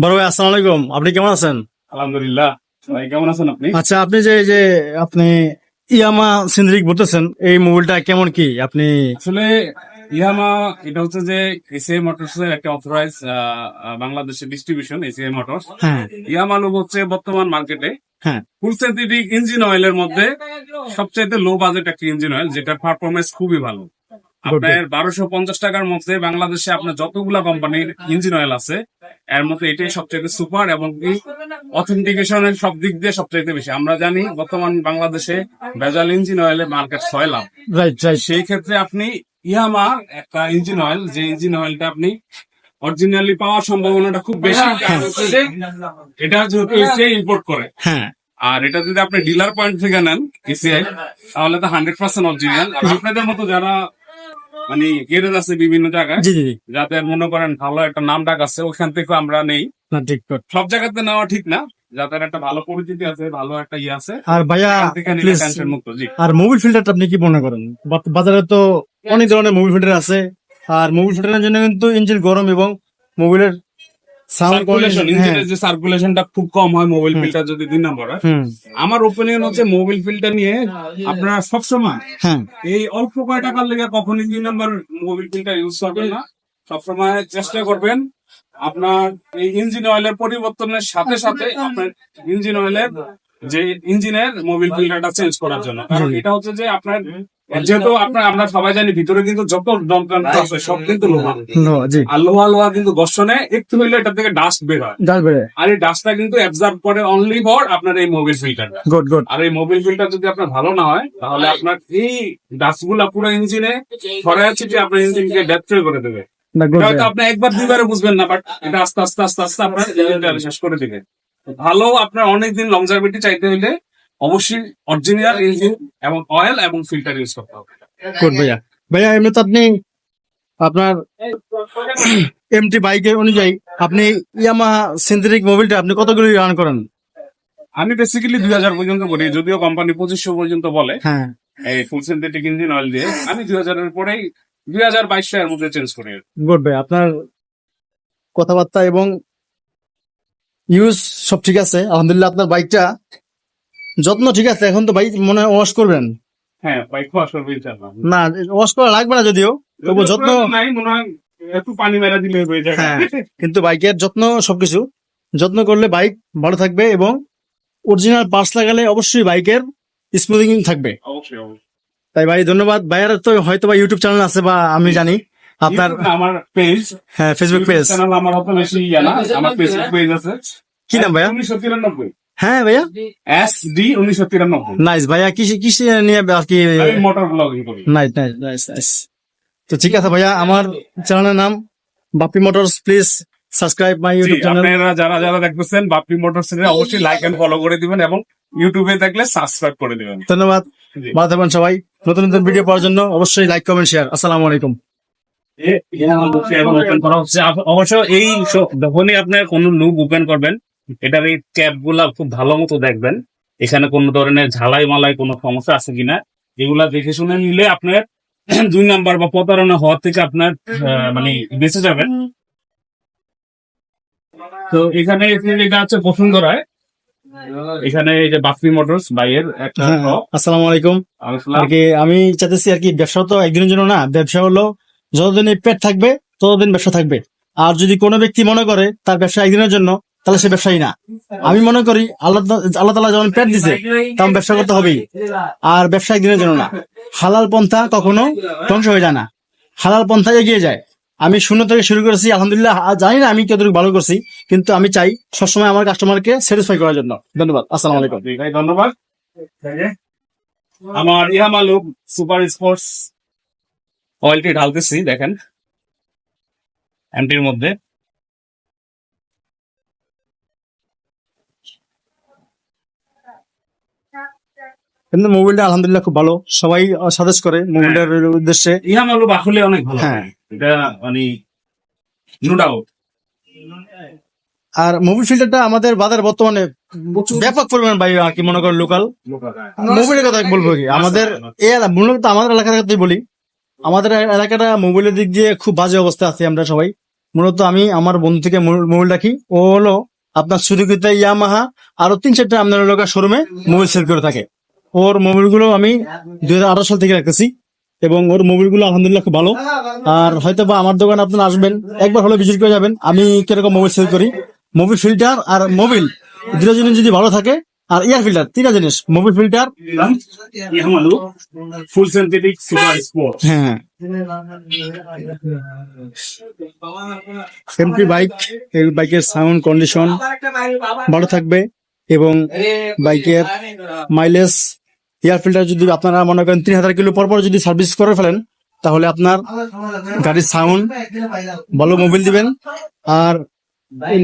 বড় ভাই আসসালামু আলাইকুম, আপনি কেমন আছেন? আলহামদুলিল্লাহ। ভাই কেমন আছেন আপনি? আচ্ছা, আপনি যে আপনি ইয়ামা সিন্দ্রিক বলতেছেন, এই মোবাইলটা কেমন কি আপনি? আসলে ইয়ামা, এটা হচ্ছে যে এসিআই মোটরস এর একটা অথরাইজ বাংলাদেশের ডিস্ট্রিবিউশন এসিআই মোটরস। হ্যাঁ ইয়ামা লোক হচ্ছে বর্তমান মার্কেটে হ্যাঁ ফুল সিনথেটিক ইঞ্জিন অয়েলের মধ্যে সবচাইতে লো বাজেট একটা ইঞ্জিন অয়েল, যেটা পারফরমেন্স খুবই ভালো। গুড আপনার 1250 টাকার মধ্যে বাংলাদেশে আপনার যতগুলা কোম্পানির ইঞ্জিন অয়েল আছে এর মধ্যে এটাই সবচেয়ে সুপার, এবং কি অথেন্টিকেশনের সব দিক দিয়ে সবচেয়ে বেশি। আমরা জানি বর্তমান বাংলাদেশে ভেজাল ইঞ্জিন অয়েলের মার্কেট 6 লাখ। Right right. সেই ক্ষেত্রে আপনি ইয়ামা একটা ইঞ্জিন অয়েল, যে ইঞ্জিন অয়েলটা আপনি অরিজিনালি পাওয়ার সম্ভাবনাটা খুব বেশি, কারণ হচ্ছে যে এটা যেহেতু এসিআই ইম্পোর্ট করে, হ্যাঁ আর এটা যদি আপনি ডিলার পয়েন্ট থেকে নেন এসিআই, তাহলে তো 100% অরিজিনাল। আপনাদের মতো যারা মানে গ্যারেজ আছে বিভিন্ন জায়গায়, জি জি জি। যাদের মনে করেন ভালো একটা নাম ডাক আছে, ওখান থেকে আমরা নেই। না ঠিক good। সব জায়গাতে নেওয়া ঠিক না, যাদের একটা ভালো পরিচিতি আছে, ভালো একটা ইয়ে আছে, আর ভাইয়া সেখান থেকে নিলে প্লিজ, টেনশন মুক্ত। জি, আর মোবিল ফিল্টারটা আপনি কি মনে করেন? বাজারে তো অনেক ধরনের মোবিল ফিল্টার আছে, আর মোবিল ফিল্টারের জন্য কিন্তু ইঞ্জিন গরম এবং মোবিলের সাউন্ড সার্কুলেশন, ইঞ্জিনের যে সার্কুলেশনটা খুব কম হয় মোবাইল হুম। ফিল্টার যদি 2 নম্বর হয়। হুম আমার ওপিনিয়ন হচ্ছে মোবাইল ফিল্টার নিয়ে আপনারা সবসময় হ্যাঁ এই অল্প কয় টাকার লেগে কখনই 2 নম্বর মোবাইল ফিল্টার ইউজ করবেন না। সবসময় চেষ্টা করবেন আপনার এই ইঞ্জিন অয়েলের পরিবর্তনের সাথে সাথে আপনার ইঞ্জিন অয়েলের যে ইঞ্জিনের মোবিল ফিল্টারটা চেঞ্জ করার জন্য। কারণ এটা হচ্ছে যে আপনার, যেহেতু আমরা সবাই জানি ভিতরে কিন্তু যত যন্ত্রাংশ আছে সব কিন্তু লোহা, নো জি আর লোহা কিন্তু ঘর্ষণে একটু হইলে এটা থেকে ডাস্ট বের হয়, যাবে। আর এই ডাস্টটা কিন্তু অ্যাবজর্ব করে অনলি ফর আপনার এই মোবিল ফিল্টারটা। Good good. আর এই মোবিল ফিল্টার যদি আপনার ভালো না হয়, তাহলে আপনার এই ডাস্ট গুলা পুরো ইঞ্জিনে ছড়ায় আছে, যে আপনার ইঞ্জিনকে ডেস্ট্রয় করে দেবে। না গুড। হয়তো আপনি একবার দুইবারে বুঝবেন না, বাট এটা আস্তে আস্তে আস্তে আস্তে আপনার ইঞ্জিনটা শেষ করে দিবে। ভালো আপনার অনেকদিন লংজারভিটি চাইতে হইলে অবশ্যই অরিজিনাল ইঞ্জিন এবং অয়েল এবং ফিল্টার ইউজ করতে হবে। গুড ভাইয়া। ভাইয়া এমনি তো আপনি আপনার এমটি বাইকের অনুযায়ী আপনি ইয়ামাহা সিনথেটিক মোবিলটা আপনি কতগুলি রান করেন? আমি বেসিক্যালি 2000 পর্যন্ত করি, যদিও কোম্পানি 2500 পর্যন্ত বলে হ্যাঁ এই ফুল সিনথেটিক ইঞ্জিন অয়েল দিয়ে। আমি 2000 এর পরেই 2022 এর মধ্যে চেঞ্জ করি। গুড ভাই, আপনার কথাবার্তা এবং ইউজ সব ঠিক আছে আলহামদুলিল্লাহ। আপনার বাইকটা যত্ন ঠিক আছে, এখন তো বাইক মনে হয় ওয়াশ করবেন? হ্যাঁ, বাইক ওয়াশ করবে ইনশাআল্লাহ। না, ওয়াশ করা লাগবে না যদিও, তবু যত্ন। নাই মনে হয় একটু পানি মেরা দিলে হয়ে যায়। হ্যাঁ, কিন্তু বাইকের যত্ন সবকিছু যত্ন করলে বাইক ভালো থাকবে, এবং অরিজিনাল পার্টস লাগালে অবশ্যই বাইকের স্মুথিং থাকবে। অবশ্যই অবশ্যই। তাই ভাই ধন্যবাদ। ভাইয়ার তো হয়তো বা ইউটিউব চ্যানেল আছে, বা আমি জানি আপনার আমার পেজ, হ্যাঁ ফেসবুক পেজ। চ্যানেল আমার অত বেশি ইয়া না, আমার ফেসবুক পেজ আছে। কি নাম ভাইয়া? 1993। হ্যাঁ ভাইয়া, SD 1993। নাইস ভাইয়া। কিসে নিয়ে আর কি? আমি মোটর ব্লগিং করি। Nice nice nice nice. তো ঠিক আছে ভাইয়া, আমার চ্যানেলের নাম Bappi motors. Please subscribe my G, YouTube channel. আপনারা যারা যারা দেখতেছেন বাপ্পি মোটরস এর অবশ্যই লাইক এন্ড ফলো করে দিবেন, এবং ইউটিউবে দেখলে সাবস্ক্রাইব করে দিবেন। ধন্যবাদ, জি। ভালো থাকবেন সবাই। নতুন নতুন ভিডিও পাওয়ার জন্য অবশ্যই লাইক কমেন্ট শেয়ার। আসসালামু আলাইকুম। অবশ্য এই যখনই আপনার কোন লুক ওপেন করবেন, এটার এই ক্যাপ গুলা খুব ভালো মতো দেখবেন, এখানে কোন ধরনের ঝালাই মালাই কোনো সমস্যা আছে কিনা, এগুলা দেখে শুনে নিলে আপনার 2 নাম্বার বা প্রতারণা হওয়ার থেকে আপনার মানে বেঁচে যাবেন। তো এখানে এটা হচ্ছে বসুন্ধরায়, এখানে এই যে বাপ্পি মোটরস বাইয়ের একটা হ্যাঁ, shop। আসসালামু আলাইকুম। আর কি আমি চাইতেছি আর কি, ব্যবসা তো একদিনের জন্য না, ব্যবসা হলো যতদিন এই পেট থাকবে ততদিন ব্যবসা থাকবে। আর যদি কোনো ব্যক্তি মনে করে তার ব্যবসা একদিনের জন্য, তাহলে সে ব্যবসায়ী না। আমি মনে করি আল্লাহ আল্লাহ তাআলা যেমন পেট দিছে, তেমন ব্যবসা করতে হবেই। আর ব্যবসা একদিনের জন্য না। হালাল পন্থা কখনো ধ্বংস হয়ে যায় না, হালাল পন্থা এগিয়ে যায়। আমি শূন্য থেকে শুরু করেছি আলহামদুলিল্লাহ। জানি না আমি কতটুকু ভালো করছি, কিন্তু আমি চাই সবসময় আমার কাস্টমারকে স্যাটিসফাই করার জন্য। ধন্যবাদ, আসসালামু আলাইকুম। ভাই ধন্যবাদ। আমার ইয়ামাহা লুক সুপার স্পোর্টস অয়েলটি ঢালতেছি, দেখেন এমটির মধ্যে। কিন্তু মোবাইলটা আলহামদুলিল্লাহ খুব ভালো, সবাই সাজেস্ট করে মোবাইলটার উদ্দেশ্যে। ইয়ামাহা লুক আসলে অনেক ভালো। হ্যাঁ। এটা মানে নো ডাউট। আর মোবাইল ফিল্টারটা আমাদের বাজারে বর্তমানে ব্যাপক পরিমাণ ভাই আর কি মনে করেন লোকাল মোবাইলের কথা বলবো কি, আমাদের এই মূলত আমাদের এলাকার কথাই বলি। আমাদের এলাকাটা মোবাইলের দিক দিয়ে খুব বাজে অবস্থা আছে, আমরা সবাই মূলত আমি আমার বন্ধু থেকে মোবাইল রাখি। ও হলো আপনার সুজুকিতে, ইয়ামাহা আরো 3-4টা আপনার লোকের শোরুমে মোবাইল সেল করে থাকে। ওর মোবাইল গুলো আমি 2018 সাল থেকে রাখতেছি এবং ওর মোবাইল গুলো আলহামদুলিল্লাহ খুব ভালো। আর হয়তো বা আমার দোকানে আপনারা আসবেন, একবার হলে ভিজিট করে যাবেন আমি কিরকম মোবাইল সেল করি। মোবাইল ফিল্টার আর মোবাইল দুটো জিনিস যদি ভালো থাকে, আর এয়ার ফিল্টার, 3টা জিনিস, মোবাইল ফিল্টার, Yamaha ফুল সিনথেটিক সুপার স্পোর্ট। হ্যাঁ, এমপি বাইক, এই বাইকের সাউন্ড কন্ডিশন ভালো থাকবে এবং বাইকের মাইলেজ, এয়ার ফিল্টার যদি আপনারা মনে করেন 3000 কিলো পর পর যদি সার্ভিস করে ফেলেন, তাহলে আপনার গাড়ির সাউন্ড ভালো মোবাইল দিবেন। আর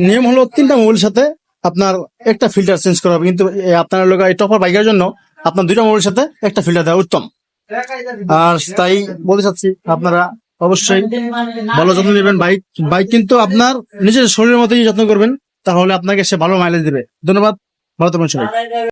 নিয়ম হলো 3টা মোবাইলের সাথে আপনার একটা ফিল্টার চেঞ্জ করা হবে, কিন্তু আপনার লোক এই টপার বাইকের জন্য আপনার 2টা মোবাইলের সাথে একটা ফিল্টার দেওয়া উত্তম। আর তাই বলতে চাচ্ছি আপনারা অবশ্যই ভালো যত্ন নেবেন। বাইক বাইক কিন্তু আপনার নিজের শরীরের মতোই যত্ন করবেন, তাহলে আপনাকে সে ভালো মাইলেজ দেবে। ধন্যবাদ, ভালো থাকবেন সবাই।